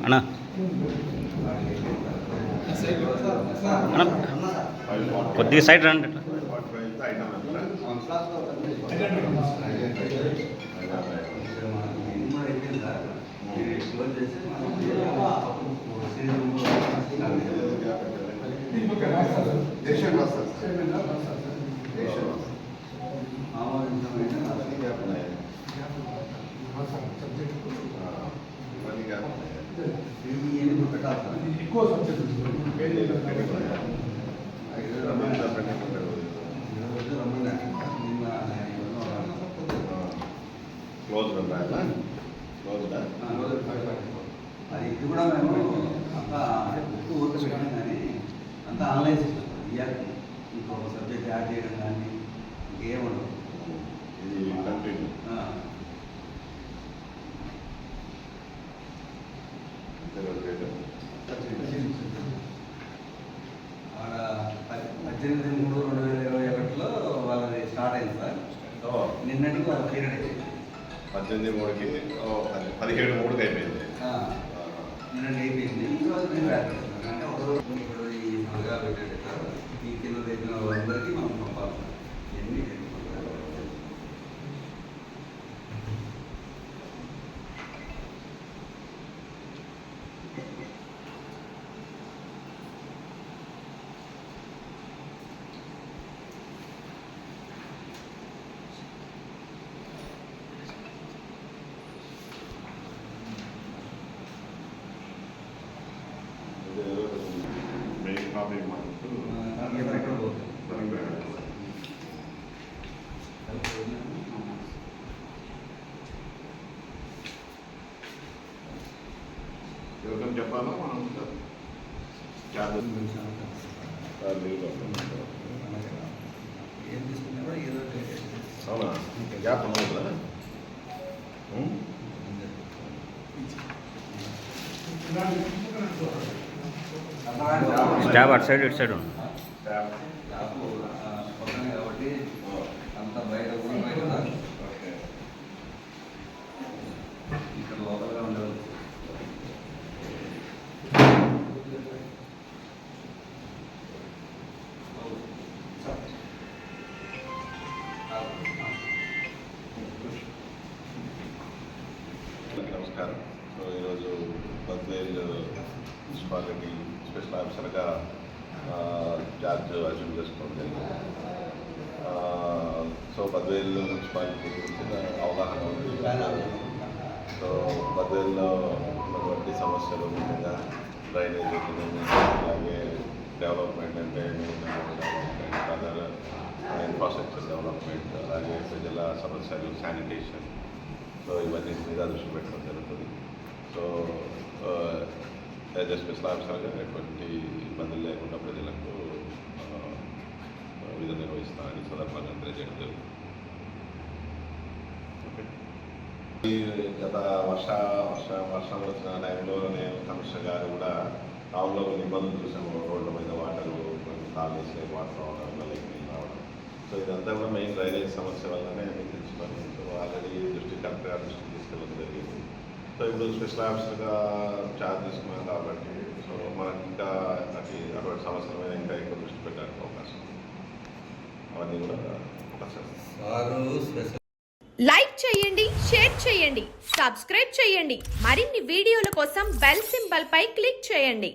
అన్నా అన్న కొద్దిగా సైడ్ రండి అట్లా. ఎక్కువ సబ్జెక్ట్ అది ఇది కూడా మేము అంతా ఎక్కువ ఊరికి పెట్టాం కానీ అంతా ఆన్లైన్ సిస్టమ్ ఇయర్ ఇంకొక సబ్జెక్ట్ యాడ్ చేయడం కానీ ఇంకేముండదు. ఇది కంటిన్యూ ఆడ 18/3/2021లో వాళ్ళది స్టార్ట్ అయింది సార్. నిన్నటికి వాళ్ళ పీరియడ్ అయిపోయింది. 18/3కి 17/3కి అయిపోయింది. నిన్నటి అయిపోయింది. ఈరోజు మీరు అంటే ఒక రోజు ఇప్పుడు ఈ సంఘా పెట్టండి సార్. ఈ కింద తెచ్చిన వాళ్ళందరికీ మనం పంపాలి సార్. ఎన్ని మెయిన్ కాపీ మనకు ఎవరికైనా చెప్పాలా మనం ఏం తీసుకున్నా కూడా ఏదో అవునా గ్యాప్ ఉన్నది కదా. స్టాబ్ అటు సైడ్ ఇటు సైడ్ ఉంది. పక్కనే కాబట్టి అంత బయట కూడా ఇక్కడ లోపలగా ఉండవచ్చు. నమస్కారం. సో ఈరోజు బద్వేల్ మున్సిపాలిటీ స్పెషల్ ఆఫీసర్గా చార్జ్ అజ్యూమ్ చేసుకోవడం జరిగింది. సో బద్వేల్ మున్సిపాలిటీ గురించి అవగాహన ఉంది. సో బద్వేల్లో ఉన్నటువంటి సమస్యలు ముఖ్యంగా డ్రైనేజ్, అలాగే డెవలప్మెంట్ అంటే అదర్ ఇన్ఫ్రాస్ట్రక్చర్ డెవలప్మెంట్, అలాగే ప్రజల సమస్యలు, శానిటేషన్, సో ఇవన్నీ మీద దృష్టి పెట్టడం జరుగుతుంది. సో యాజ్ ఎ స్పెషల్ ఆఫీసర్గా ఎటువంటి ఇబ్బందులు లేకుండా ప్రజలకు విధులు నిర్వహిస్తానని సందర్భంగా తెలియజేయడం జరుగుతుంది. ఈ గత వర్షం వచ్చిన టైంలో నేను కమిషనర్ గారు కూడా టౌన్లో కొన్ని ఇబ్బందులు చూసాము. రోడ్ల మీద వాటరు, కొన్ని కాలనీస్లో వాటర్ రావడం, నీళ్ళు రావడం. సో ఇదంతా కూడా మెయిన్ డ్రైనేజ్ సమస్య వల్లనే మీకు తెలుసుకొని సో ఆల్రెడీ కలెక్టర్ గారి దృష్టికి తీసుకెళ్ళడం జరిగింది. సో ఇప్పుడు స్పెషల్ ఆఫీసర్గా ఛార్జ్ తీసుకున్నాం కాబట్టి సో మనకి ఇంకా అటువంటి సమస్యల మీద ఇంకా ఎక్కువ దృష్టి పెట్టడానికి అవకాశం ఉంది. అవన్నీ కూడా లైక్ చేయండి, షేర్ చేయండి, సబ్స్క్రైబ్ చేయండి. మరిన్ని వీడియోల కోసం బెల్ సింబల్ పై క్లిక్ చేయండి.